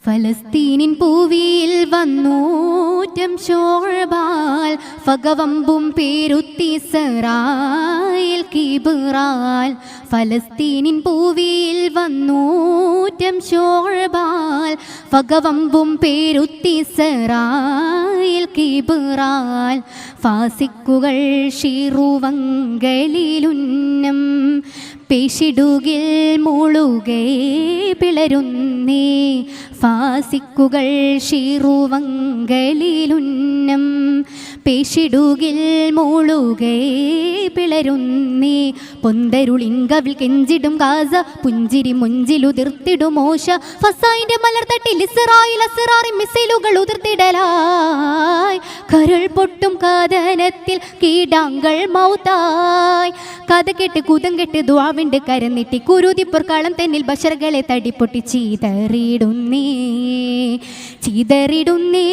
ഫലസ്തീനിൻ പൂവിയിൽ വന്നൂറ്റം ശോഴബാൽ ഫഗവമ്പും പേരുത്തി സറായിൽ കിബറാൽ. ഫലസ്തീനിൻ പൂവിയിൽ വന്നൂറ്റം ശോഴബാൽ ഫഗവമ്പും പേരുത്തി സറായിൽ കിബറാൽ. ഫാസിക്കുകൾ ഷിറുവങ്കലിലുന്നം പേശിടുകിൽ മുളുകെ പിളരുന്നേ. ഫാസിക്കുകൾ ഷിറുവങ്കലിലുന്നം പേശിടുകിൽ മുളുകെ പിളരുന്നേ. പൊന്തരുളിൻകവിൽ കെഞ്ചിടും Gaza പുഞ്ചിരി മുഞ്ചിലുതിർത്തിടും മോശ. ഫസായിന്റെ മലർത്തട്ടിൽ Israel അസ്റാറി മിസൈലുകൾ ഉതിർത്തിടലായി. കരൾ പൊട്ടും കഥനത്തിൽ കീടാങ്കൾ മൗതായി. കഥ കേട്ട് കുതം കെട്ട് ദുആവിണ്ട് കരന്നിട്ടി കുരുതിപ്പുർ കളം തെന്നിൽ ബഷറുകളെ തടിപ്പൊട്ടി ചീതറിടുന്നേ ചീതറിടുന്നേ